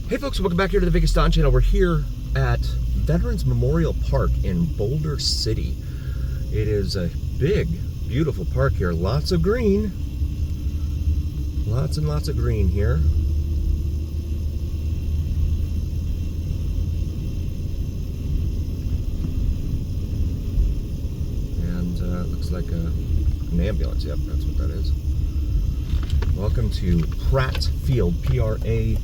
Hey folks, welcome back here to the Vegas Don Channel. We're here at Veterans Memorial Park in Boulder City. It is a big, beautiful park here. Lots of green. Lots and lots of green here. And it looks like an ambulance. Yep, that's what that is. Welcome to Pratt Field, P-R-A-T-T-E.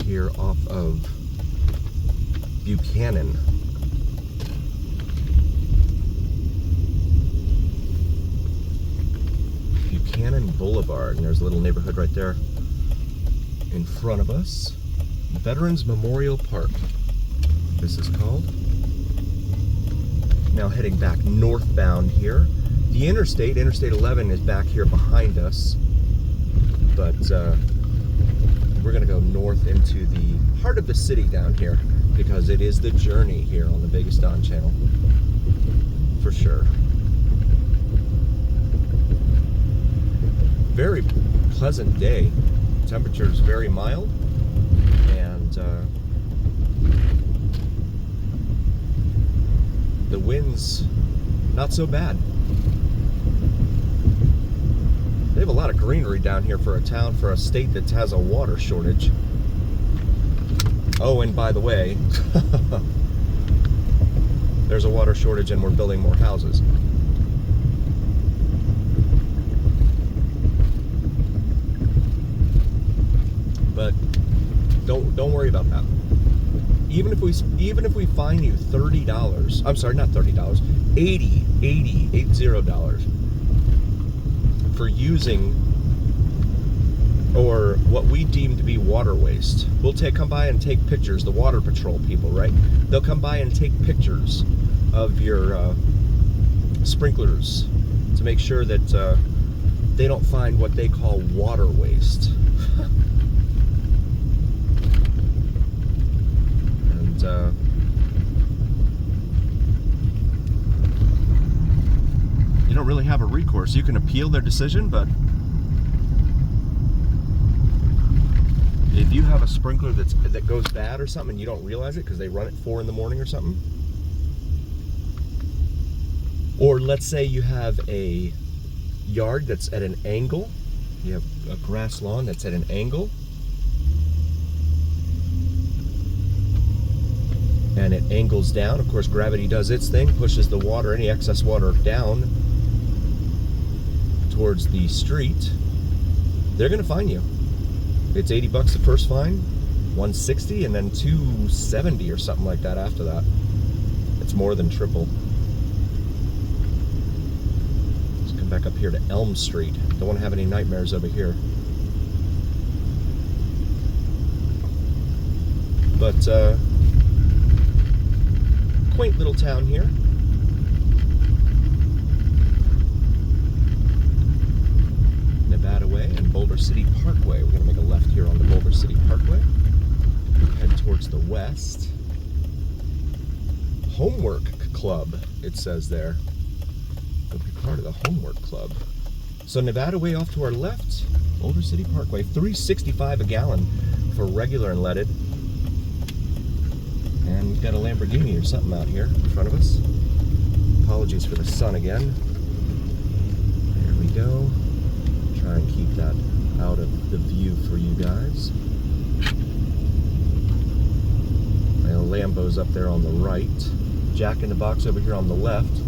Here off of Buchanan. Buchanan Boulevard, and there's a little neighborhood right there in front of us. Veterans Memorial Park, this is called. Now heading back northbound here. The Interstate 11 is back here behind us, but we're gonna go north into the heart of the city down here because it is the journey here on the Vegas Don Channel, for sure. Very pleasant day. Temperature is very mild, and the wind's not so bad. They have a lot of greenery down here for a state that has a water shortage. Oh, and by the way, there's a water shortage and we're building more houses. But don't worry about that. Even if we fine you $30, I'm sorry, not $30, $80 for using or what we deem to be water waste. We'll come by and take pictures. The water patrol people, right? They'll come by and take pictures of your sprinklers to make sure that they don't find what they call water waste. And you don't really have a recourse. You can appeal their decision, but if you have a sprinkler that goes bad or something and you don't realize it because they run at 4 in the morning or something, or let's say you have a yard that's at an angle, you have a grass lawn that's at an angle, and it angles down. Of course, gravity does its thing, pushes the water, any excess water, down towards the street. They're gonna fine you. It's $80 the first fine, $160, and then $270 or something like that after that. It's more than triple. Let's come back up here to Elm Street. Don't want to have any nightmares over here. But quaint little town here. Nevada Way and Boulder City Parkway. We're going to make a left here on the Boulder City Parkway. Head towards the west. Homework Club, it says there. We'll be part of the Homework Club. So Nevada Way off to our left, Boulder City Parkway. $3.65 a gallon for regular and leaded. And we've got a Lamborghini or something out here in front of us. Apologies for the sun again. There we go. Try and keep that out of the view for you guys. My Lambo's up there on the right. Jack in the Box over here on the left.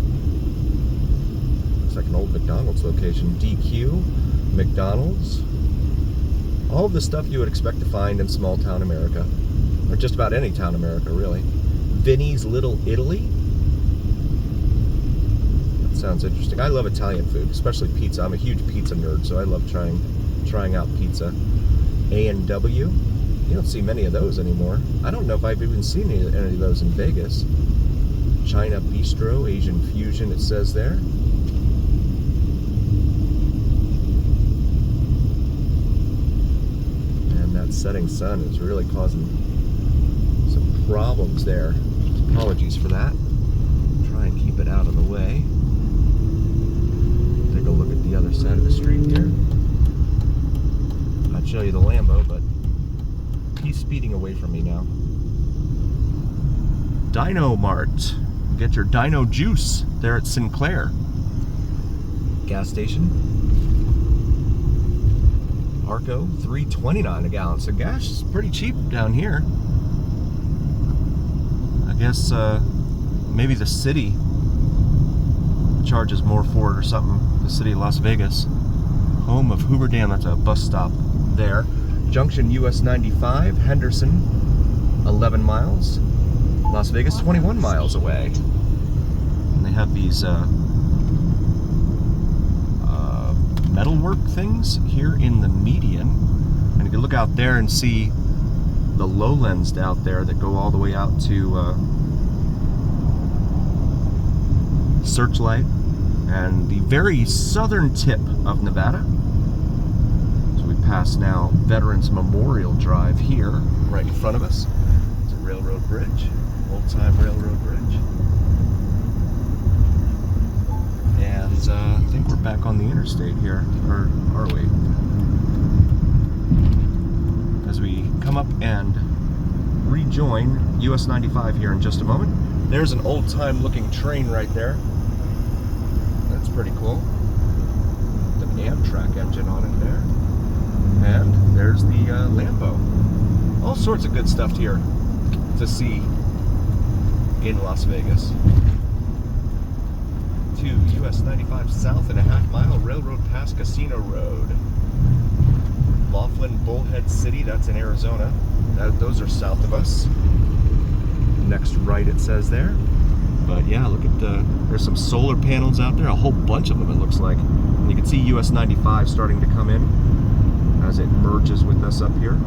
Looks like an old McDonald's location. DQ, McDonald's. All of the stuff you would expect to find in small town America. Or just about any town in America, really. Vinny's Little Italy. That sounds interesting. I love Italian food, especially pizza. I'm a huge pizza nerd, so I love trying out pizza. A&W. You don't see many of those anymore. I don't know if I've even seen any of those in Vegas. China Bistro, Asian Fusion, it says there. And that setting sun is really causing some problems there. Apologies for that. Try and keep it out of the way. Take a look at the other side of the street here. show you the Lambo, but he's speeding away from me now. Dino Mart. Get your dino juice there at Sinclair. Gas station. Arco, $3.29 a gallon. So gas is pretty cheap down here. I guess maybe the city charges more for it or something. The city of Las Vegas. Home of Hoover Dam. That's a bus stop there. Junction US 95, Henderson, 11 miles. Las Vegas, 21 miles away. And they have these metalwork things here in the median. And if you look out there and see the lowlands out there that go all the way out to Searchlight and the very southern tip of Nevada. So we pass now Veterans Memorial Drive here, right in front of us. It's a railroad bridge, old-time railroad bridge. And I think we're back on the interstate here, or are we? As we come up and rejoin US 95 here in just a moment. There's an old-time looking train right there. That's pretty cool. The Amtrak engine on it there. And there's the Lambo. All sorts of good stuff here to see in Las Vegas. To US 95 south and a half mile, railroad past Casino Road. Laughlin, Bullhead City, that's in Arizona. Those are south of us. Next right it says there. But yeah, look at there's some solar panels out there, a whole bunch of them it looks like. And you can see US 95 starting to come in as it merges with us up here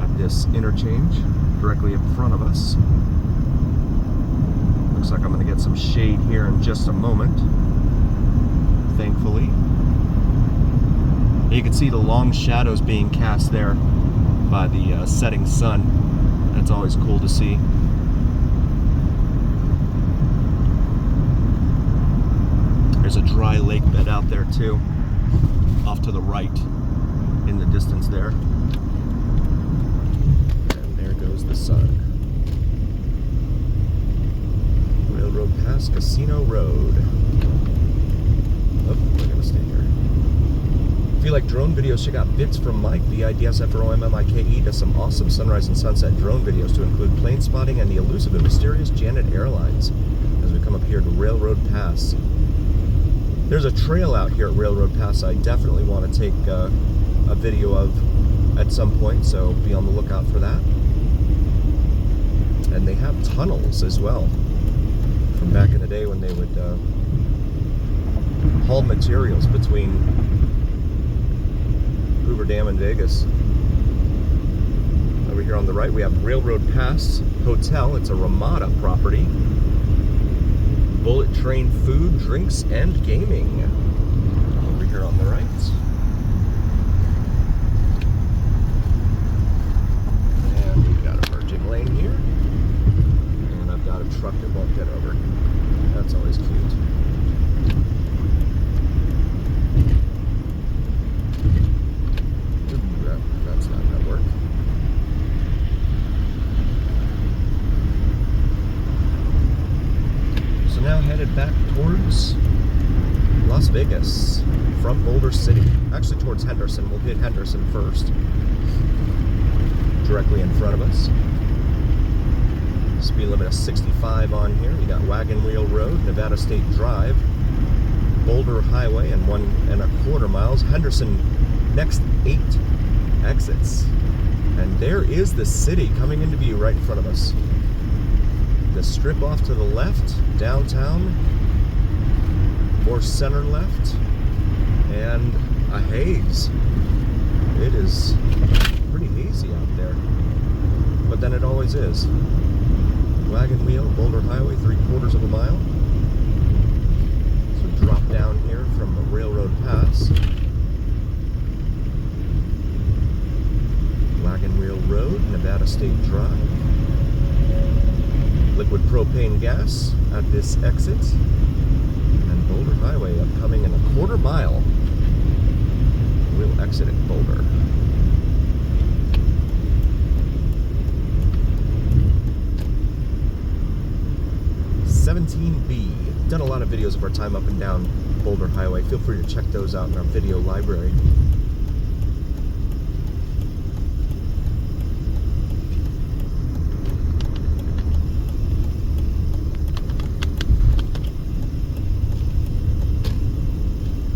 at this interchange directly in front of us. Looks like I'm going to get some shade here in just a moment, thankfully. You can see the long shadows being cast there by the setting sun. That's always cool to see. There's a dry lake bed out there too, off to the right in the distance there. And there goes the sun. Railroad past Casino Road. Oh, we're gonna stay here. If you like drone videos, check out Bits from Mike, VIDSFROMMIKE, does some awesome sunrise and sunset drone videos to include plane spotting and the elusive and mysterious Janet Airlines as we come up here to Railroad Pass. There's a trail out here at Railroad Pass I definitely want to take a video of at some point, so be on the lookout for that. And they have tunnels as well, from back in the day when they would haul materials between Hoover Dam and Vegas. Over here on the right we have Railroad Pass Hotel. It's a Ramada property. Bullet Train food, drinks, and gaming. Over here on the right. And we've got a merging lane here. And I've got a truck that won't get over. That's always cute. That's not gonna work. So now headed back towards Las Vegas from Boulder City. Actually towards Henderson. We'll hit Henderson first. Directly in front of us. Speed limit of 65 on here. You got Wagon Wheel Road, Nevada State Drive, Boulder Highway, and 1.25 miles. Henderson, next 8 exits. And there is the city coming into view right in front of us. The strip off to the left, downtown, more center left, and a haze. It is pretty hazy out there, but then it always is. Wagon Wheel, Boulder Highway, 3/4 mile. So drop down here from the Railroad Pass. Wagon Wheel Road, Nevada State Drive. Liquid propane gas at this exit. And Boulder Highway upcoming in 1/4 mile. We'll exit at Boulder. of our time up and down Boulder Highway. Feel free to check those out in our video library.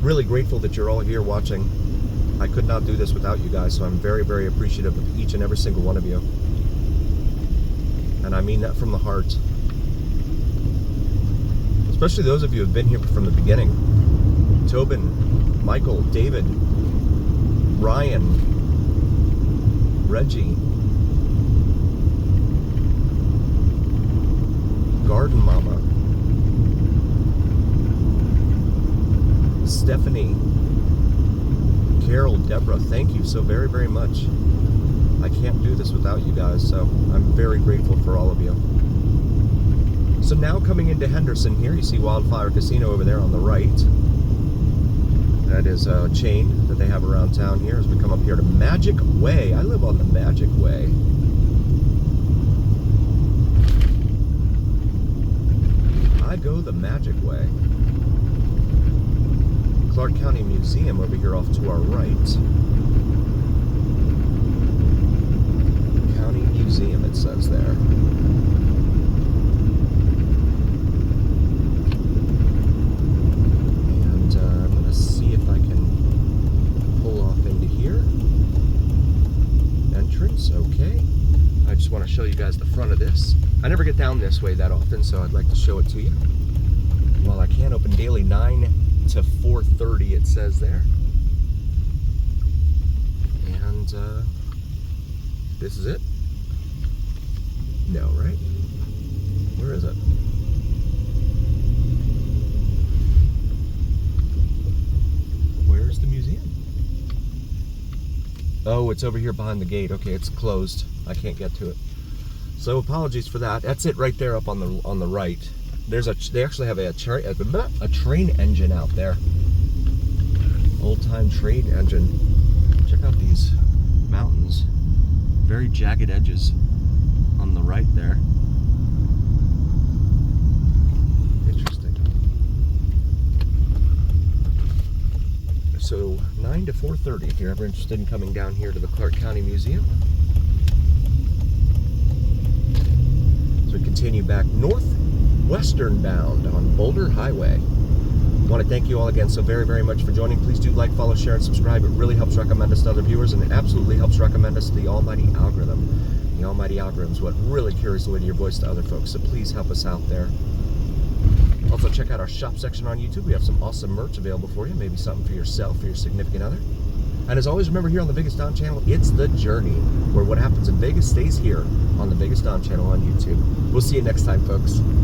Really grateful that you're all here watching. I could not do this without you guys, so I'm very, very appreciative of each and every single one of you. And I mean that from the heart. Especially those of you who have been here from the beginning. Tobin, Michael, David, Ryan, Reggie, Garden Mama, Stephanie, Carol, Deborah, thank you so very, very much. I can't do this without you guys, so I'm very grateful for all of you. So now coming into Henderson here, you see Wildfire Casino over there on the right. That is a chain that they have around town here as we come up here to Magic Way. I live on the Magic Way. I go the Magic Way. Clark County Museum over here off to our right. County Museum, it says there. And I'm going to see if I can pull off into here. Entrance, okay. I just want to show you guys the front of this. I never get down this way that often, so I'd like to show it to you. Well, I can open daily 9 to 4:30, it says there. And this is it. No, right? Where is it? Where's the museum? Oh, it's over here behind the gate. Okay, it's closed. I can't get to it. So apologies for that. That's it right there up on the right. They actually have a train engine out there. Old-time train engine. Check out these mountains. Very jagged edges on the right there. Interesting. So 9 to 4:30 if you're ever interested in coming down here to the Clark County Museum. So we continue back northwestern bound on Boulder Highway. I want to thank you all again so very, very much for joining. Please do like, follow, share, and subscribe. It really helps recommend us to other viewers, and it absolutely helps recommend us to the almighty algorithm. The almighty algorithm is what really carries the weight of your voice to other folks, so please help us out there. Also, check out our shop section on YouTube. We have some awesome merch available for you. Maybe something for yourself or your significant other. And as always, remember here on the Biggest Don channel, it's the journey, where what happens in Vegas stays here on the Biggest Don channel on YouTube. We'll see you next time, folks.